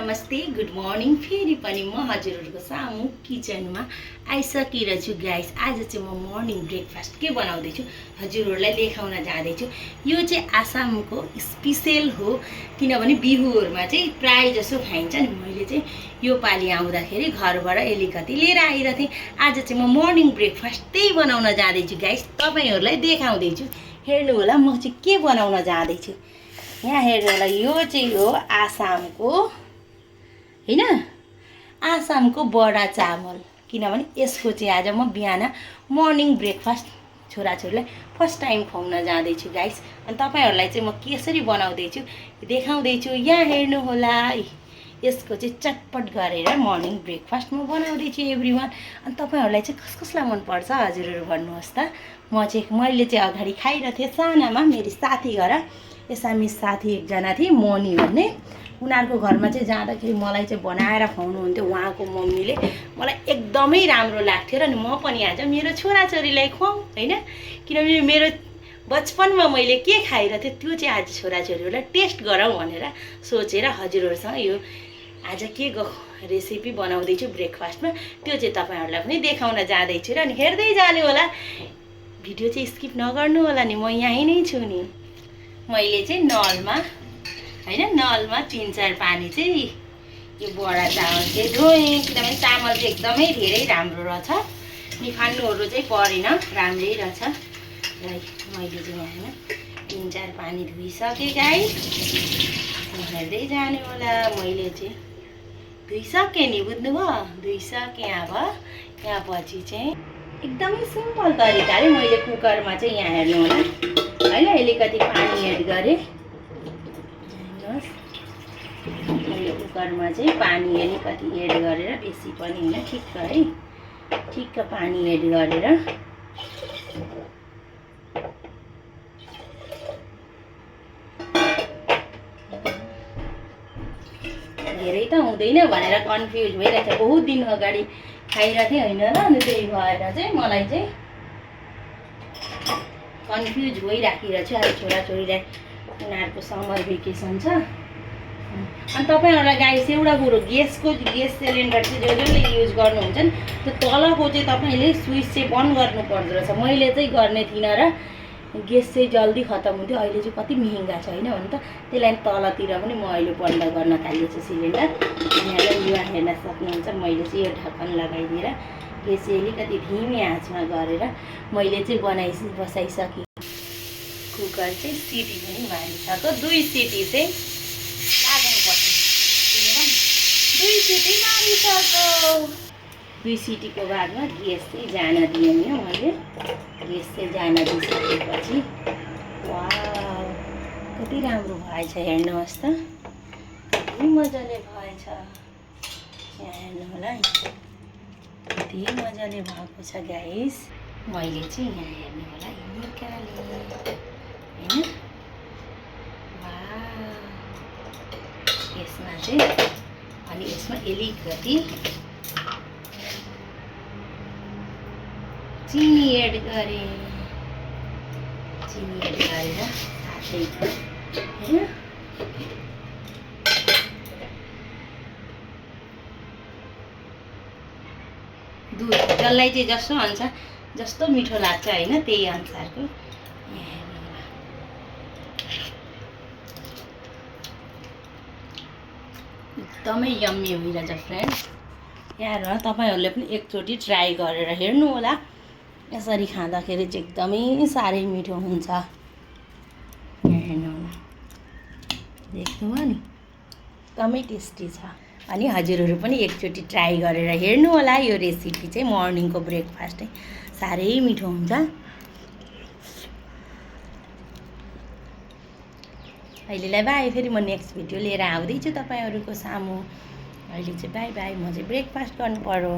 नमस्ते good morning. फेरि पनि म हजुरहरूको सामु किचनमा आइसकेर छु गाइस। आज चाहिँ म मर्निङ ब्रेकफास्ट के बनाउँदैछु हजुरहरूलाई देखाउन जाँदैछु। यो चाहिँ आसामको स्पेशल हो, किनभने बिहुहरूमा चाहिँ प्राय जसो खाइन्छ नि। मैले चाहिँ यो पालि आउँदाखेरि घरबाट अलिकति लिएर आइरहेको थिएँ। आज चाहिँ म मर्निङ ब्रेकफास्ट त्यही बनाउन जाँदैछु गाइस, तपाईँहरूलाई देखाउँदैछु। हेर्नु होला म चाहिँ के बनाउन जाँदैछु। यहाँ हेर्नु होला, यो चाहिँ हो आसामको हैन, आसामको बडा चामल। किनभने यसको चाहिँ आज म बिहान मर्निङ ब्रेकफास्ट छोराछोरीलाई फर्स्ट टाइम खुवाउन जाँदैछु गाइस। अनि तपाईँहरूलाई चाहिँ म कसरी बनाउँदैछु देखाउँदैछु। यहाँ हेर्नु होला, यसको चाहिँ चटपट गरेर मर्निङ ब्रेकफास्ट म बनाउँदैछु एभ्रिवान। अनि तपाईँहरूलाई चाहिँ कसलाई मनपर्छ हजुरहरू भन्नुहोस् त। मैले चाहिँ अगाडि खाइरहेको थिएँ सानामा, मेरो साथी घर एसामिस साथी एकजना थिए मोनी भन्ने। उनीहरूको घरमा चाहिँ जाँदाखेरि मलाई चाहिँ बनाएर खुवाउनुहुन्थ्यो उहाँको मम्मीले। मलाई एकदमै राम्रो लाग्थ्यो र म पनि आज मेरो छोराछोरीलाई खुवाउँ हैन। किनभने मेरो बचपनमा मैले के खाइरहेको थिएँ त्यो चाहिँ आज छोराछोरीहरूलाई टेस्ट गराउँ भनेर सोचेर हजुरहरूसँग यो आज के रेसिपी बनाउँदैछु ब्रेकफास्टमा त्यो चाहिँ तपाईँहरूलाई पनि देखाउन जाँदैछु र। अनि हेर्दै जानु होला, भिडियो चाहिँ स्किप नगर्नु होला नि। म यहीँ नै छु नि। मैले चाहिँ नलमा हैन, नलमा 3-4 पानी चाहिँ यो बडा चामल चाहिँ धोएँ। किनभने चामल चाहिँ एकदमै धेरै राम्रो रहेछ, निखान्नुहरू चाहिँ परेन, राम्रै रहेछ। र मैले चाहिँ यहाँ 3-4 पानी धोइसकेँ गाइस। हेर्दै जानु होला, मैले चाहिँ धोइसकेँ नि, बुझ्नुभयो, धोइसकेँ। अब यहाँ पछि चाहिँ एकदमै सिम्पल तरिकाले मैले कुकरमा चाहिँ यहाँ हेर्नु होला हैन, अलिकति पानी एड गरेँ। मैले कुकरमा चाहिँ पानी अलिकति एड गरेर, बेसी पनि होइन, ठिक्क है, ठिक्क पानी एड गरेर धेरै त हुँदैन भनेर कन्फ्युज भइरहेको छ। बहुत दिन अगाडि खाइरहेको थिएँ होइन र, अनि त्यही भएर चाहिँ मलाई चाहिँ कन्फ्युज भइराखिरहेको छु। अब छोराछोरीलाई उनीहरूको समर भेकेसन छ। अनि तपाईँहरूलाई गाइस एउटा कुरो, ग्यास सिलिन्डर चाहिँ जसले युज गर्नुहुन्छ नि, त्यो तलको चाहिँ तपाईँले स्विच चाहिँ बन्द गर्नु पर्दो रहेछ। मैले चाहिँ गर्ने थिइनँ र ग्यास चाहिँ जल्दी खत्तम हुन्थ्यो। अहिले चाहिँ कति महँगा छ होइन भने त, त्यसलाई तलतिर पनि म अहिले बन्द गर्न थालेछु सिलिन्डर। यहाँलाई युवा हेर्न सक्नुहुन्छ, मैले चाहिँ यो ढक्कन लगाइदिएर ग्यास चाहिँ अलिकति धिमी आँचमा गरेर मैले चाहिँ बसाइसकेँ। कुकर चाहिँ सिटी पनि मारिसक्यो, 2 सिटी चाहिँ लाग्नुपर्छ। 2 सिटी मारिसक्यो। 2 सिटीको बादमा ग्यास चाहिँ जान दिएँ नि मैले। ग्यास चाहिँ जान दिइसकेपछि वाउ कति राम्रो भएछ, हेर्नुहोस् त, कति मजाले भएछ। यहाँ हेर्नु होला, कति मजाले भएको छ गाइस। मैले चाहिँ यहाँ हेर्नु होला निकालेँ हैन। वाउ, यसमा चाहिँ अनि यसमा अलिकति चिनी एड गरेँ। चिनी एड गरेर साथै हैन दुध, जसलाई चाहिँ जस्तो मिठो लाग्छ होइन, त्यही अनुसारको। एकदमै यम्मी भइरहेछ फ्रेन्ड्स। यहाँ तपाईँहरूले पनि एकचोटि ट्राई गरेर हेर्नु होला। यसरी खाँदाखेरि चाहिँ एकदमै साह्रै मिठो हुन्छ। यहाँ हेर्नु होला, देख्नुभयो नि, एकदमै टेस्टी छ। अनि हजुरहरू पनि एकचोटि ट्राई गरेर हेर्नु होला। यो रेसिपी चाहिँ मर्निङको ब्रेकफास्ट चाहिँ साह्रै मिठो हुन्छ। अहिलेलाई बाई, फेरि म नेक्स्ट भिडियो लिएर आउँदैछु तपाईँहरूको सामु। अहिले चाहिँ बाई बाई, म चाहिँ ब्रेकफास्ट गर्नु पर्यो।